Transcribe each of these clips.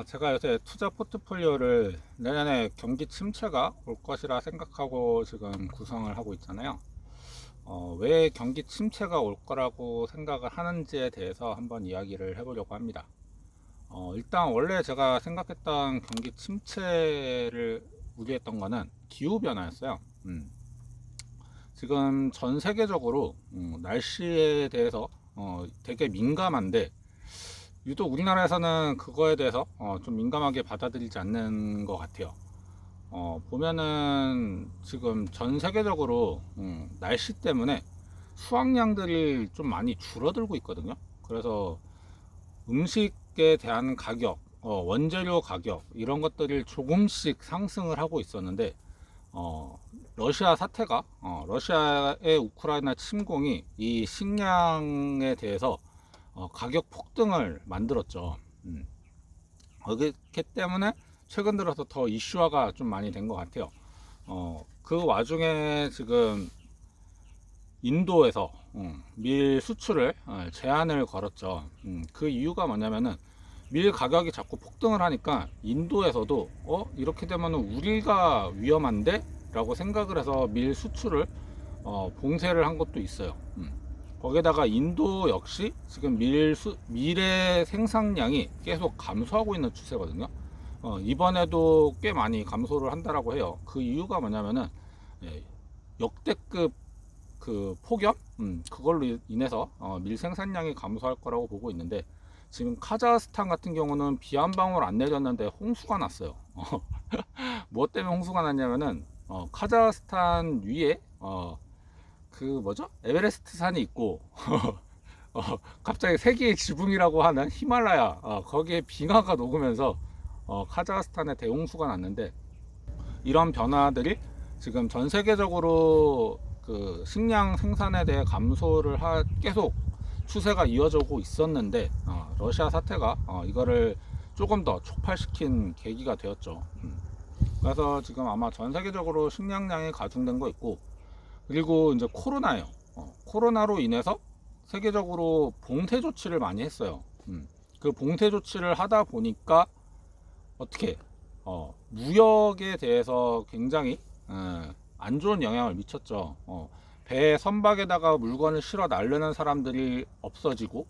제가 요새 투자 포트폴리오를 내년에 경기 침체가 올 것이라 생각하고 지금 구성을 하고 있잖아요. 왜 경기 침체가 올 거라고 생각을 하는지에 대해서 한번 이야기를 해보려고 합니다. 일단 원래 제가 생각했던 경기 침체를 우려했던 거는 기후변화였어요. 지금 전 세계적으로 날씨에 대해서 되게 민감한데 유독 우리나라에서는 그거에 대해서 좀 민감하게 받아들이지 않는 것 같아요. 보면은 지금 전 세계적으로 날씨 때문에 수확량들이 좀 많이 줄어들고 있거든요. 그래서 음식에 대한 가격, 원재료 가격 이런 것들이 조금씩 상승을 하고 있었는데 러시아 사태가 러시아의 우크라이나 침공이 이 식량에 대해서 가격 폭등을 만들었죠. 그렇기 때문에 최근 들어서 더 이슈화가 좀 많이 된 것 같아요. 그 와중에 지금 인도에서 밀 수출을 제한을 걸었죠. 그 이유가 뭐냐면은 밀 가격이 자꾸 폭등을 하니까 인도에서도 이렇게 되면 우리가 위험한데? 라고 생각을 해서 밀 수출을 봉쇄를 한 것도 있어요. 거기다가 인도 역시 지금 밀의 생산량이 계속 감소하고 있는 추세거든요. 이번에도 꽤 많이 감소를 한다라고 해요. 그 이유가 뭐냐면은 예, 역대급 그 폭염 그걸로 인해서 밀 생산량이 감소할 거라고 보고 있는데 지금 카자흐스탄 같은 경우는 비 한 방울 안 내렸는데 홍수가 났어요. 무엇 때문에 홍수가 났냐면은 카자흐스탄 위에 그 뭐죠? 에베레스트 산이 있고 갑자기 세계의 지붕이라고 하는 히말라야 거기에 빙하가 녹으면서 카자흐스탄에 대홍수가 났는데 이런 변화들이 지금 전 세계적으로 그 식량 생산에 대해 감소를 계속 추세가 이어지고 있었는데 러시아 사태가 이거를 조금 더 촉발시킨 계기가 되었죠. 그래서 지금 아마 전 세계적으로 식량량이 가중된 거 있고 그리고 이제 코로나예요. 코로나로 인해서 세계적으로 봉쇄 조치를 많이 했어요. 그 봉쇄 조치를 하다 보니까 어떻게 무역에 대해서 굉장히 안 좋은 영향을 미쳤죠. 배 선박에다가 물건을 실어 나르는 사람들이 없어지고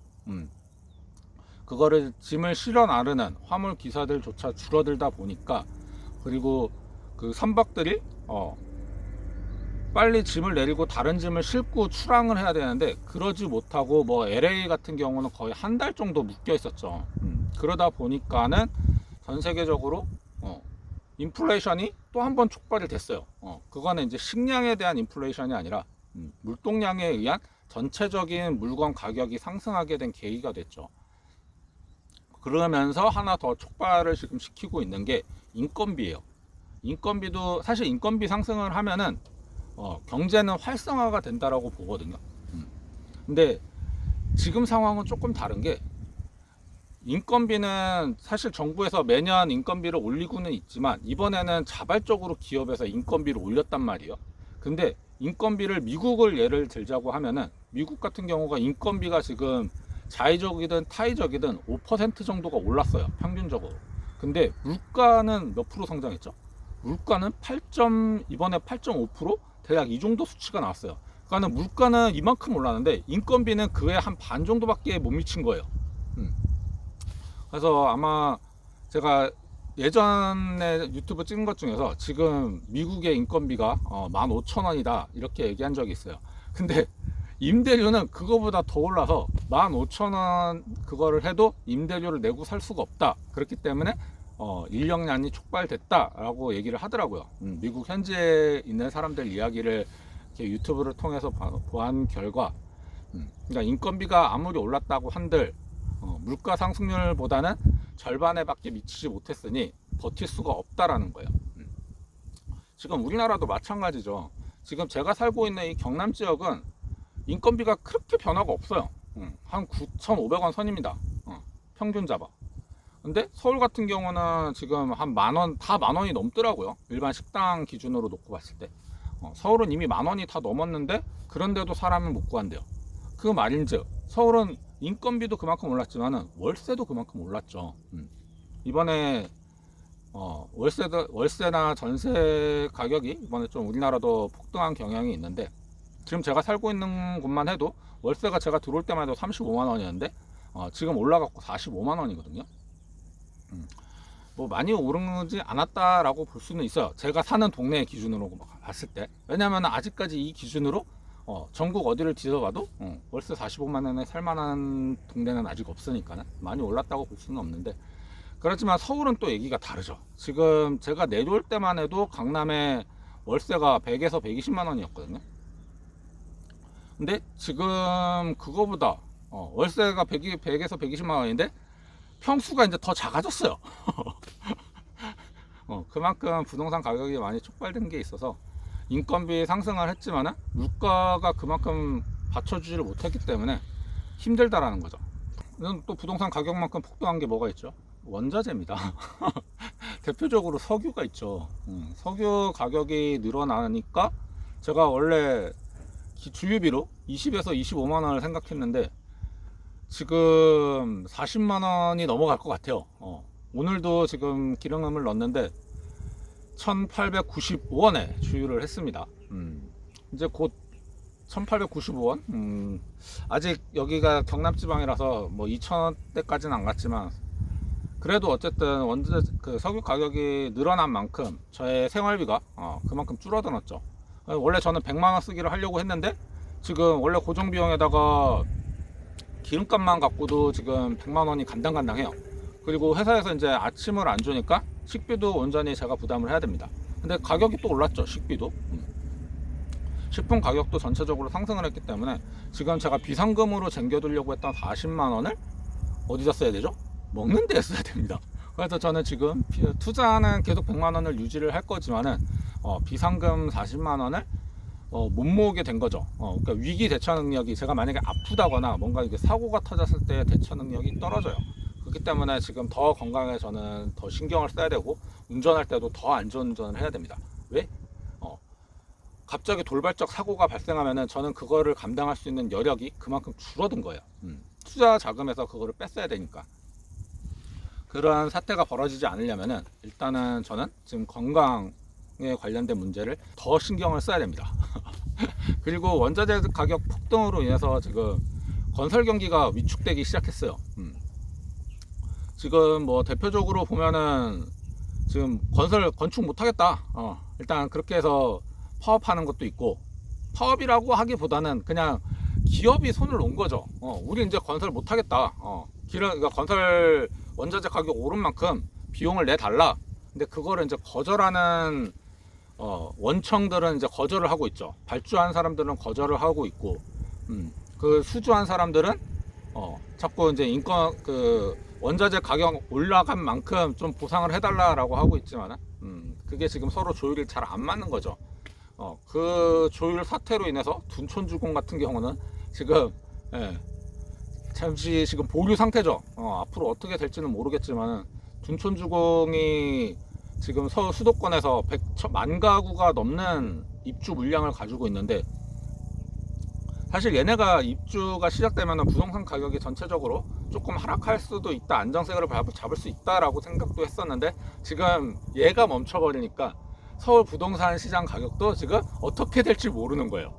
그거를 짐을 실어 나르는 화물 기사들조차 줄어들다 보니까 그리고 그 선박들이 빨리 짐을 내리고 다른 짐을 싣고 출항을 해야 되는데 그러지 못하고 뭐 LA 같은 경우는 거의 한 달 정도 묶여 있었죠. 그러다 보니까는 전 세계적으로 인플레이션이 또 한 번 촉발이 됐어요. 그거는 이제 식량에 대한 인플레이션이 아니라 물동량에 의한 전체적인 물건 가격이 상승하게 된 계기가 됐죠. 그러면서 하나 더 촉발을 지금 시키고 있는 게 인건비예요. 인건비도 사실 인건비 상승을 하면은 경제는 활성화가 된다라고 보거든요. 근데 지금 상황은 조금 다른 게 인건비는 사실 정부에서 매년 인건비를 올리고는 있지만 이번에는 자발적으로 기업에서 인건비를 올렸단 말이에요. 근데 인건비를 미국을 예를 들자고 하면은 미국 같은 경우가 인건비가 지금 자의적이든 타의적이든 5% 정도가 올랐어요. 평균적으로. 근데 물가는 몇 프로 성장했죠? 물가는 이번에 8.5% 대략 이 정도 수치가 나왔어요. 그러니까 물가는 이만큼 올랐는데 인건비는 그에 한 반 정도밖에 못 미친 거예요. 음. 그래서 아마 제가 예전에 유튜브 찍은 것 중에서 지금 미국의 인건비가 15,000원이다 이렇게 얘기한 적이 있어요. 근데 임대료는 그거보다 더 올라서 15,000원 그거를 해도 임대료를 내고 살 수가 없다. 그렇기 때문에 인력난이 촉발됐다라고 얘기를 하더라고요. 미국 현지에 있는 사람들 이야기를 이렇게 유튜브를 통해서 보한 결과 그러니까 인건비가 아무리 올랐다고 한들 물가 상승률보다는 절반에 밖에 미치지 못했으니 버틸 수가 없다라는 거예요. 지금 우리나라도 마찬가지죠. 지금 제가 살고 있는 이 경남 지역은 인건비가 그렇게 변화가 없어요. 한 9,500원 선입니다. 평균 잡아. 근데 서울 같은 경우는 지금 한 만원, 다 만원이 넘더라고요. 일반 식당 기준으로 놓고 봤을 때. 서울은 이미 만원이 다 넘었는데 그런데도 사람을 못 구한대요. 그 말인즉 서울은 인건비도 그만큼 올랐지만 월세도 그만큼 올랐죠. 이번에 월세나 전세 가격이 이번에 좀 우리나라도 폭등한 경향이 있는데, 지금 제가 살고 있는 곳만 해도 월세가 제가 들어올 때만 해도 35만 원이었는데 지금 올라갔고 45만 원이거든요. 뭐 많이 오르지 않았다라고 볼 수는 있어요. 제가 사는 동네 기준으로 봤을 때. 왜냐하면 아직까지 이 기준으로 전국 어디를 뒤져봐도 월세 45만 원에 살만한 동네는 아직 없으니까 많이 올랐다고 볼 수는 없는데, 그렇지만 서울은 또 얘기가 다르죠. 지금 제가 내려올 때만 해도 강남에 월세가 100에서 120만 원이었거든요. 근데 지금 그거보다 월세가 100에서 120만 원인데 평수가 이제 더 작아졌어요. 그만큼 부동산 가격이 많이 촉발된 게 있어서 인건비 상승을 했지만 물가가 그만큼 받쳐주지를 못했기 때문에 힘들다라는 거죠. 또 부동산 가격만큼 폭등한 게 뭐가 있죠? 원자재입니다. 대표적으로 석유가 있죠. 석유 가격이 늘어나니까 제가 원래 주유비로 20에서 25만 원을 생각했는데 지금 40만 원이 넘어갈 것 같아요. 오늘도 지금 기름을 넣었는데 1895원에 주유를 했습니다. 이제 곧 1895원? 아직 여기가 경남지방이라서 뭐 2,000원대까지는 안 갔지만, 그래도 어쨌든 그 석유 가격이 늘어난 만큼 저의 생활비가 그만큼 줄어들었죠. 원래 저는 100만원 쓰기를 하려고 했는데 지금 원래 고정비용에다가 기름값만 갖고도 지금 100만원이 간당간당해요. 그리고 회사에서 이제 아침을 안 주니까 식비도 온전히 제가 부담을 해야 됩니다. 근데 가격이 또 올랐죠. 식비도. 식품 가격도 전체적으로 상승을 했기 때문에 지금 제가 비상금으로 쟁겨두려고 했던 40만원을 어디다 써야 되죠? 먹는 데에 써야 됩니다. 그래서 저는 지금 투자는 계속 100만원을 유지를 할 거지만은 비상금 40만원을 못 모으게 된 거죠. 그러니까 위기 대처 능력이, 제가 만약에 아프다거나 뭔가 이게 사고가 터졌을 때 대처 능력이 떨어져요. 그렇기 때문에 지금 더 건강에 저는 더 신경을 써야 되고, 운전할 때도 더 안전운전을 해야 됩니다. 왜? 갑자기 돌발적 사고가 발생하면은 저는 그거를 감당할 수 있는 여력이 그만큼 줄어든 거예요. 투자 자금에서 그거를 뺐어야 되니까. 그러한 사태가 벌어지지 않으려면은 일단은 저는 지금 건강에 관련된 문제를 더 신경을 써야 됩니다. 그리고 원자재 가격 폭등으로 인해서 지금 건설 경기가 위축되기 시작했어요. 지금 뭐 대표적으로 보면은 지금 건축 못하겠다. 일단 그렇게 해서 파업하는 것도 있고, 파업이라고 하기보다는 그냥 기업이 손을 놓은 거죠. 우리 이제 건설 못하겠다. 그러니까 건설 원자재 가격 오른 만큼 비용을 내달라. 근데 그거를 이제 거절하는 원청들은 이제 거절을 하고 있죠. 발주한 사람들은 거절을 하고 있고, 그 수주한 사람들은 자꾸 이제 원자재 가격 올라간 만큼 좀 보상을 해달라라고 하고 있지만, 그게 지금 서로 조율이 잘 안 맞는 거죠. 그 조율 사태로 인해서 둔촌주공 같은 경우는 지금 잠시 지금 보류 상태죠. 앞으로 어떻게 될지는 모르겠지만 둔촌주공이 지금 서울 수도권에서 100만 가구가 넘는 입주 물량을 가지고 있는데, 사실 얘네가 입주가 시작되면 부동산 가격이 전체적으로 조금 하락할 수도 있다, 안정세를 잡을 수 있다라고 생각도 했었는데, 지금 얘가 멈춰버리니까 서울 부동산 시장 가격도 지금 어떻게 될지 모르는 거예요.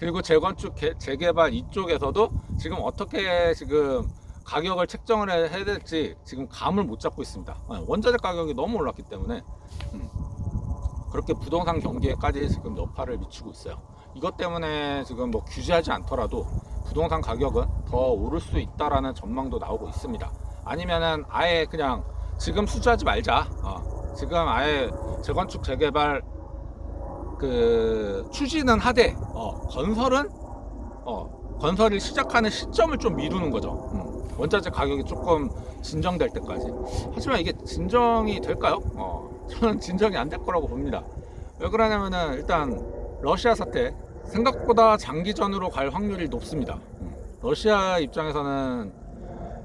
그리고 재건축, 재개발 이쪽에서도 지금 어떻게 지금 가격을 책정을 해야 될지 지금 감을 못 잡고 있습니다. 원자재 가격이 너무 올랐기 때문에 그렇게 부동산 경기에까지 지금 여파를 미치고 있어요. 이것 때문에 지금 뭐 규제하지 않더라도 부동산 가격은 더 오를 수 있다라는 전망도 나오고 있습니다. 아니면은 아예 그냥 지금 수주하지 말자. 지금 아예 재건축 재개발 추진은 하되 건설을 시작하는 시점을 좀 미루는 거죠. 원자재 가격이 조금 진정될 때까지. 하지만 이게 진정이 될까요? 저는 진정이 안 될 거라고 봅니다. 왜 그러냐면은 일단 러시아 사태 생각보다 장기전으로 갈 확률이 높습니다. 러시아 입장에서는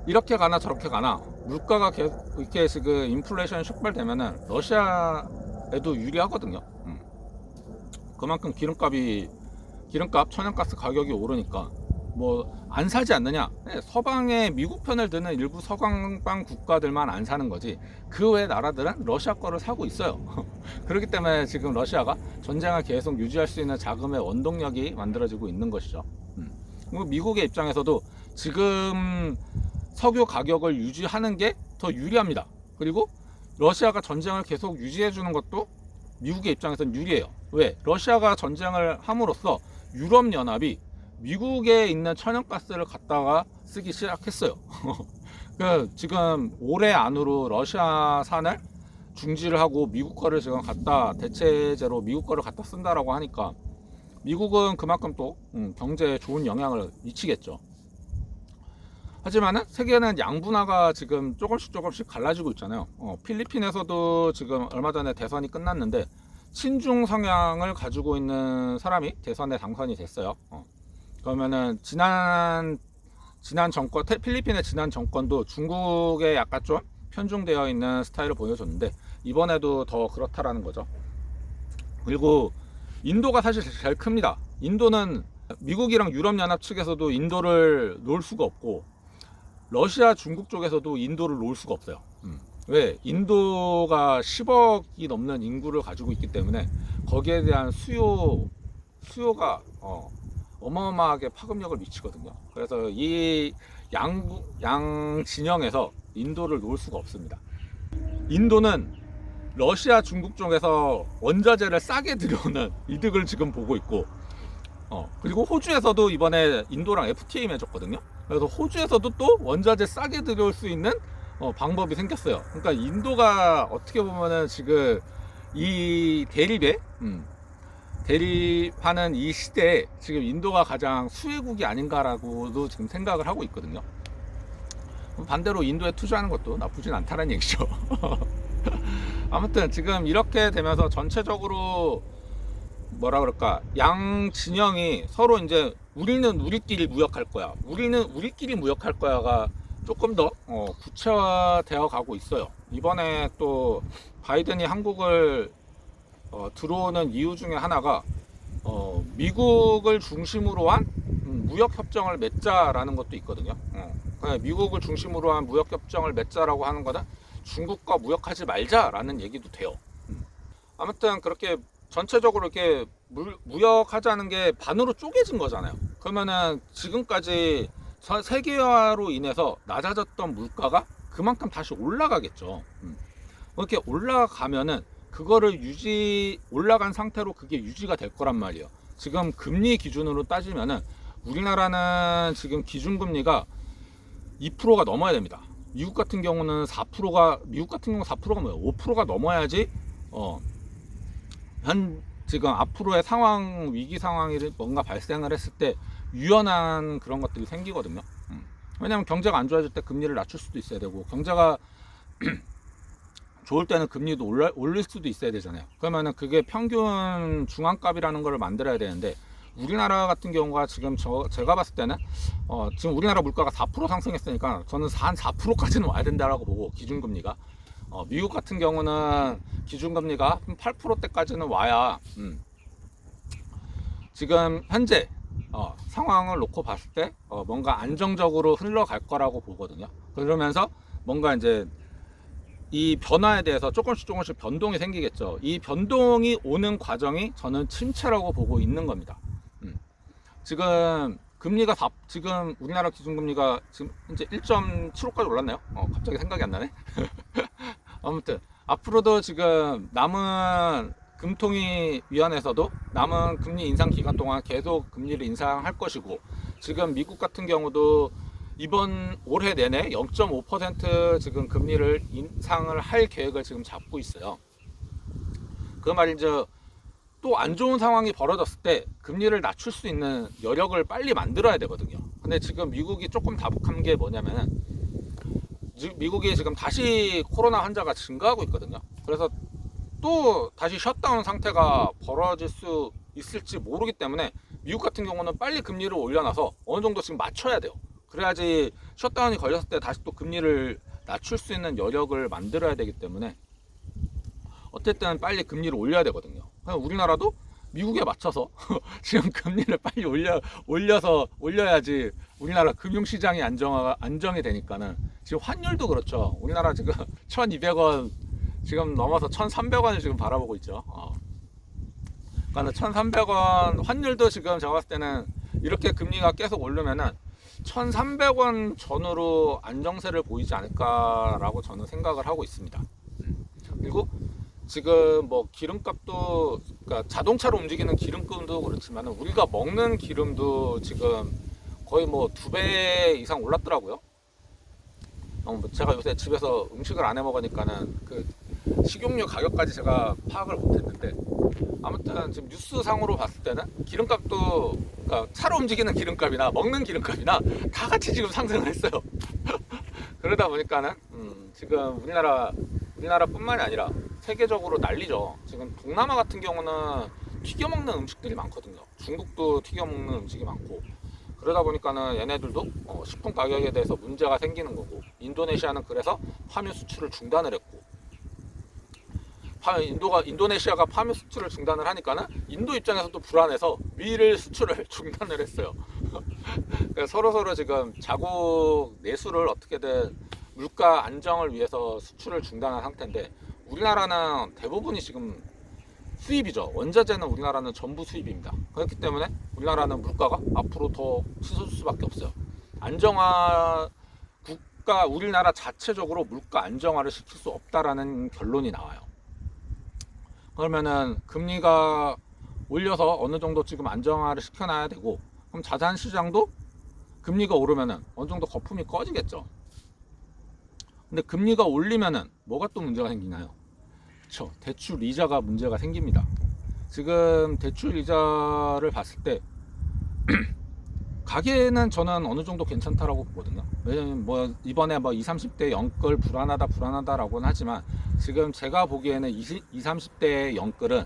이렇게 가나 저렇게 가나 물가가 계속 이렇게 지금 인플레이션이 촉발되면은 러시아에도 유리하거든요. 그만큼 기름값, 천연가스 가격이 오르니까 뭐 안 사지 않느냐? 네, 서방의 미국 편을 드는 일부 서방방 국가들만 안 사는 거지 그 외 나라들은 러시아 거를 사고 있어요. 그렇기 때문에 지금 러시아가 전쟁을 계속 유지할 수 있는 자금의 원동력이 만들어지고 있는 것이죠. 그리고 미국의 입장에서도 지금 석유 가격을 유지하는 게 더 유리합니다. 그리고 러시아가 전쟁을 계속 유지해 주는 것도 미국의 입장에서는 유리해요. 왜? 러시아가 전쟁을 함으로써 유럽연합이 미국에 있는 천연가스를 갖다가 쓰기 시작했어요. 지금 올해 안으로 러시아산을 중지를 하고 미국 거를 지금 갖다 대체제로 미국 거를 갖다 쓴다라고 하니까 미국은 그만큼 또 경제에 좋은 영향을 미치겠죠. 하지만은 세계는 양분화가 지금 조금씩 갈라지고 있잖아요. 필리핀에서도 지금 얼마 전에 대선이 끝났는데 친중 성향을 가지고 있는 사람이 대선에 당선이 됐어요. 그러면은 지난 정권, 필리핀의 지난 정권도 중국에 약간 좀 편중되어 있는 스타일을 보여줬는데 이번에도 더 그렇다라는 거죠. 그리고 인도가 사실 제일 큽니다. 인도는 미국이랑 유럽연합 측에서도 인도를 놓을 수가 없고 러시아, 중국 쪽에서도 인도를 놓을 수가 없어요. 왜? 인도가 10억이 넘는 인구를 가지고 있기 때문에 거기에 대한 수요가 어마어마하게 파급력을 미치거든요. 그래서 이 양 진영에서 인도를 놓을 수가 없습니다. 인도는 러시아, 중국 쪽에서 원자재를 싸게 들여오는 이득을 지금 보고 있고, 그리고 호주에서도 이번에 인도랑 FTA 맺었거든요. 그래서 호주에서도 또 원자재 싸게 들여올 수 있는 방법이 생겼어요. 그러니까 인도가 어떻게 보면은 지금 이 대립하는 이 시대에 지금 인도가 가장 수혜국이 아닌가라고도 지금 생각을 하고 있거든요. 반대로 인도에 투자하는 것도 나쁘진 않다는 얘기죠. 아무튼 지금 이렇게 되면서 전체적으로 뭐라 그럴까, 양 진영이 서로 이제 우리는 우리끼리 무역할 거야, 우리는 우리끼리 무역할 거야가 조금 더 구체화되어 가고 있어요. 이번에 또 바이든이 한국을 들어오는 이유 중에 하나가 미국을 중심으로 한 무역 협정을 맺자라는 것도 있거든요. 미국을 중심으로 한 무역 협정을 맺자라고 하는 거는 중국과 무역하지 말자라는 얘기도 돼요. 아무튼 그렇게 전체적으로 이렇게 무역하자는 게 반으로 쪼개진 거잖아요. 그러면은 지금까지 세계화로 인해서 낮아졌던 물가가 그만큼 다시 올라가겠죠. 이렇게 올라가면은 그거를 올라간 상태로 그게 유지가 될 거란 말이에요. 지금 금리 기준으로 따지면은 우리나라는 지금 기준금리가 2%가 넘어야 됩니다. 미국 같은 경우는 4%가 뭐예요? 5%가 넘어야지 지금 앞으로의 상황, 위기 상황이 뭔가 발생을 했을 때 유연한 그런 것들이 생기거든요. 왜냐면 경제가 안 좋아질 때 금리를 낮출 수도 있어야 되고, 경제가 좋을 때는 금리도 올릴 수도 있어야 되잖아요. 그러면은 그게 평균 중앙값이라는 걸 만들어야 되는데, 우리나라 같은 경우가 지금 제가 봤을 때는 지금 우리나라 물가가 4% 상승했으니까 저는 한 4%까지는 와야 된다라고 보고, 기준금리가 미국 같은 경우는 기준금리가 8%대까지는 와야 지금 현재 상황을 놓고 봤을 때 뭔가 안정적으로 흘러갈 거라고 보거든요. 그러면서 뭔가 이제 이 변화에 대해서 조금씩 변동이 생기겠죠. 이 변동이 오는 과정이 저는 침체라고 보고 있는 겁니다. 지금 금리가 지금 우리나라 기준금리가 지금 현재 1.75까지 올랐나요? 갑자기 생각이 안 나네. 아무튼 앞으로도 지금 남은 금통위 위원회에서도 남은 금리 인상 기간 동안 계속 금리를 인상할 것이고, 지금 미국 같은 경우도 이번 올해 내내 0.5% 지금 금리를 인상을 할 계획을 지금 잡고 있어요. 그 말이죠. 또 안 좋은 상황이 벌어졌을 때 금리를 낮출 수 있는 여력을 빨리 만들어야 되거든요. 근데 지금 미국이 조금 다복한 게 뭐냐면은, 미국이 지금 다시 코로나 환자가 증가하고 있거든요. 그래서 또 다시 셧다운 상태가 벌어질 수 있을지 모르기 때문에 미국 같은 경우는 빨리 금리를 올려놔서 어느 정도 지금 맞춰야 돼요. 그래야지 셧다운이 걸렸을 때 다시 또 금리를 낮출 수 있는 여력을 만들어야 되기 때문에 어쨌든 빨리 금리를 올려야 되거든요. 우리나라도 미국에 맞춰서 지금 금리를 빨리 올려야지 우리나라 금융시장이 안정이 되니까는. 지금 환율도 그렇죠. 우리나라 지금 1200원 지금 넘어서 1300원을 지금 바라보고 있죠. 그러니까 1300원 환율도 지금 제가 봤을 때는 이렇게 금리가 계속 오르면은 1300원 전후로 안정세를 보이지 않을까라고 저는 생각을 하고 있습니다. 그리고 지금 뭐 기름값도, 그러니까 자동차로 움직이는 기름값도 그렇지만 우리가 먹는 기름도 지금 거의 뭐 2배 이상 올랐더라고요. 제가 요새 집에서 음식을 안 해 먹으니까는 그 식용유 가격까지 제가 파악을 못했는데, 아무튼 지금 뉴스 상으로 봤을 때는 기름값도, 그러니까 차로 움직이는 기름값이나 먹는 기름값이나 다 같이 지금 상승을 했어요. 그러다 보니까는 지금 우리나라뿐만이 아니라 세계적으로 난리죠. 지금 동남아 같은 경우는 튀겨 먹는 음식들이 많거든요. 중국도 튀겨 먹는 음식이 많고, 그러다 보니까는 얘네들도 식품 가격에 대해서 문제가 생기는 거고, 인도네시아는 그래서 파묘 수출을 중단을 했고, 인도네시아가 파묘 수출을 중단을 하니까는 인도 입장에서도 불안해서 밀 수출을 중단을 했어요. 서로 지금 자국 내수를 어떻게든 물가 안정을 위해서 수출을 중단한 상태인데, 우리나라는 대부분이 지금 수입이죠. 원자재는 우리나라는 전부 수입입니다. 그렇기 때문에 우리나라는 물가가 앞으로 더 치솟을 수밖에 없어요. 우리나라 자체적으로 물가 안정화를 시킬 수 없다라는 결론이 나와요. 그러면은 금리가 올려서 어느 정도 지금 안정화를 시켜놔야 되고, 그럼 자산 시장도 금리가 오르면은 어느 정도 거품이 꺼지겠죠. 근데 금리가 올리면은 뭐가 또 문제가 생기나요? 그렇죠. 대출 이자가 문제가 생깁니다. 지금 대출 이자를 봤을 때 가계는 저는 어느 정도 괜찮다라고 보거든요. 왜냐면 뭐 이번에 뭐 20, 30대 연끌 불안하다라고는 하지만, 지금 제가 보기에는 20, 30대 연끌은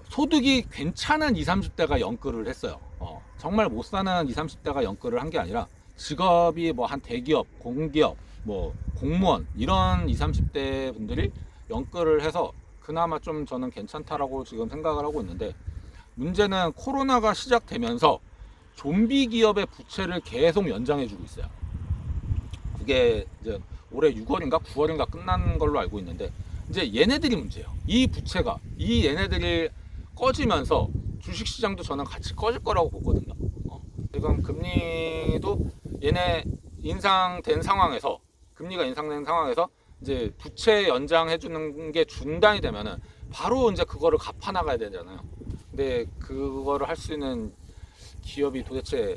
소득이 괜찮은 20, 30대가 연끌을 했어요. 정말 못 사는 20, 30대가 연끌을 한 게 아니라, 직업이 뭐 한 대기업, 공기업, 뭐 공무원 이런 20, 30대 분들이 연끌을 해서 그나마 좀 저는 괜찮다라고 지금 생각을 하고 있는데, 문제는 코로나가 시작되면서 좀비 기업의 부채를 계속 연장해주고 있어요. 그게 이제 올해 6월인가 9월인가 끝난 걸로 알고 있는데, 이제 얘네들이 문제예요. 이 부채가, 이 얘네들이 꺼지면서 주식시장도 저는 같이 꺼질 거라고 보거든요. 지금 금리도 얘네 금리가 인상된 상황에서 이제 부채 연장해주는 게 중단이 되면은 바로 이제 그거를 갚아 나가야 되잖아요. 근데 그거를 할 수 있는 기업이 도대체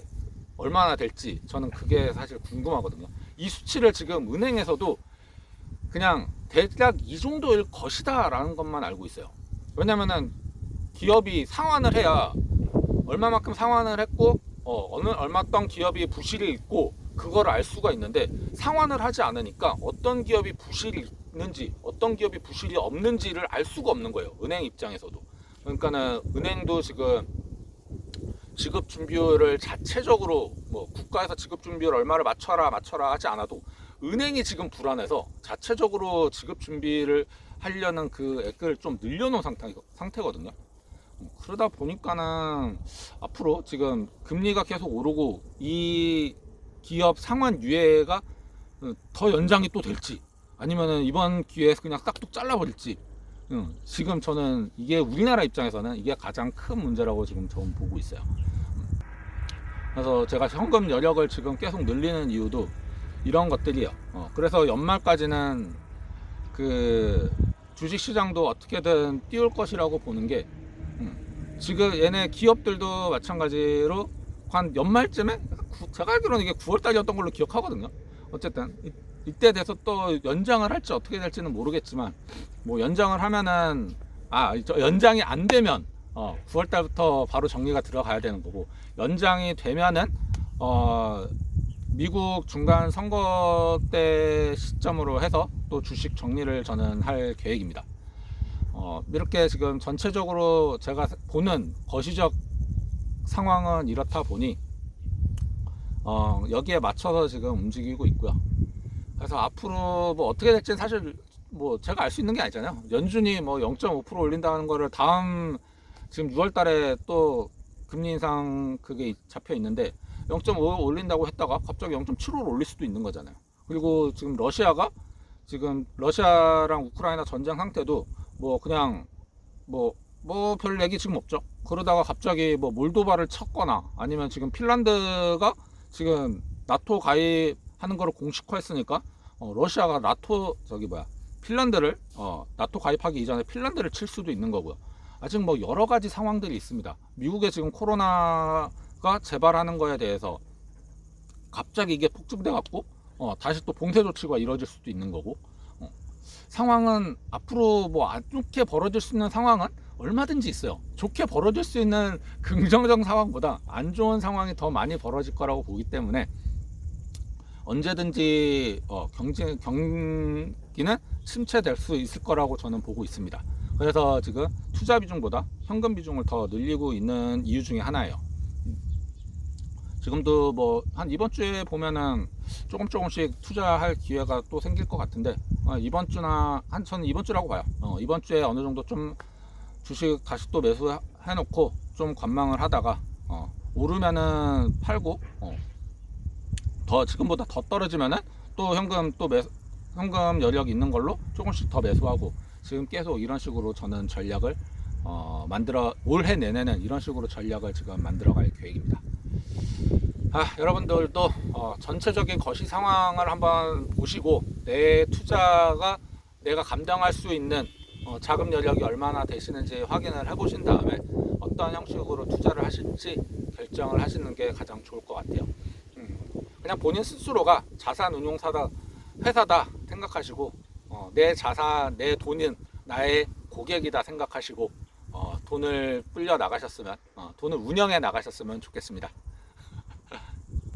얼마나 될지 저는 그게 사실 궁금하거든요. 이 수치를 지금 은행에서도 그냥 대략 이 정도일 것이다 라는 것만 알고 있어요. 왜냐면은 기업이 상환을 해야 얼마만큼 상환을 했고 얼마 어떤 기업이 부실이 있고 그걸 알 수가 있는데, 상환을 하지 않으니까 어떤 기업이 부실이 있는지 어떤 기업이 부실이 없는지를 알 수가 없는 거예요, 은행 입장에서도. 그러니까는 은행도 지금 지급 준비율을 자체적으로 뭐 국가에서 지급 준비율 얼마를 맞춰라 하지 않아도 은행이 지금 불안해서 자체적으로 지급 준비를 하려는 그 액을 좀 늘려놓은 상태거든요. 그러다 보니까는 앞으로 지금 금리가 계속 오르고 이 기업 상환 유예가 더 연장이 또 될지, 아니면은 이번 기회에서 그냥 싹둑 잘라버릴지, 지금 저는 이게 우리나라 입장에서는 이게 가장 큰 문제라고 지금 저는 보고 있어요. 그래서 제가 현금 여력을 지금 계속 늘리는 이유도 이런 것들이에요. 그래서 연말까지는 그 주식시장도 어떻게든 띄울 것이라고 보는 게, 지금 얘네 기업들도 마찬가지로 한 연말쯤에, 제가 알기로는 이게 9월달이었던 걸로 기억하거든요. 어쨌든 이때 돼서 또 연장을 할지 어떻게 될지는 모르겠지만, 뭐 연장을 하면은 연장이 안 되면 9월달부터 바로 정리가 들어가야 되는 거고, 연장이 되면은 미국 중간 선거 때 시점으로 해서 또 주식 정리를 저는 할 계획입니다. 이렇게 지금 전체적으로 제가 보는 거시적 상황은 이렇다 보니 여기에 맞춰서 지금 움직이고 있고요. 그래서 앞으로 뭐 어떻게 될지는 사실 뭐 제가 알 수 있는 게 아니잖아요. 연준이 뭐 0.5% 올린다는 거를 다음 지금 6월 달에 또 금리 인상 그게 잡혀 있는데 0.5 올린다고 했다가 갑자기 0.75를 올릴 수도 있는 거잖아요. 그리고 지금 러시아가 지금 러시아랑 우크라이나 전쟁 상태도 뭐 그냥 뭐 별 얘기 지금 없죠. 그러다가 갑자기 뭐 몰도바를 쳤거나 아니면 지금 핀란드가 지금 나토 가입하는 거를 공식화했으니까 러시아가 나토 저기 뭐야 핀란드를 나토 가입하기 이전에 핀란드를 칠 수도 있는 거고요. 아직 뭐 여러 가지 상황들이 있습니다. 미국의 지금 코로나가 재발하는 거에 대해서 갑자기 이게 폭증돼 갖고 다시 또 봉쇄 조치가 이루어질 수도 있는 거고 상황은 앞으로 뭐 안 좋게 벌어질 수 있는 상황은 얼마든지 있어요. 좋게 벌어질 수 있는 긍정적 상황보다 안 좋은 상황이 더 많이 벌어질 거라고 보기 때문에 언제든지 경기는 침체될 수 있을 거라고 저는 보고 있습니다. 그래서 지금 투자 비중보다 현금 비중을 더 늘리고 있는 이유 중에 하나예요. 지금도 뭐 한 이번 주에 보면은 조금씩 투자할 기회가 또 생길 것 같은데 이번 주나 저는 이번 주라고 봐요. 이번 주에 어느 정도 좀 주식 다시 또 매수해 놓고 좀 관망을 하다가 오르면은 팔고 더 지금보다 더 떨어지면은 또 현금 여력 있는 걸로 조금씩 더 매수하고 지금 계속 이런 식으로 저는 전략을 올해 내내는 이런 식으로 전략을 지금 만들어갈 계획입니다. 여러분들도 전체적인 거시 상황을 한번 보시고 내 투자가 내가 감당할 수 있는 자금 여력이 얼마나 되시는지 확인을 해보신 다음에 어떤 형식으로 투자를 하실지 결정을 하시는 게 가장 좋을 것 같아요. 그냥 본인 스스로가 자산운용사다 회사다 생각하시고 내 자산 내 돈은 나의 고객이다 생각하시고 돈을 불려 나가셨으면 돈을 운영해 나가셨으면 좋겠습니다.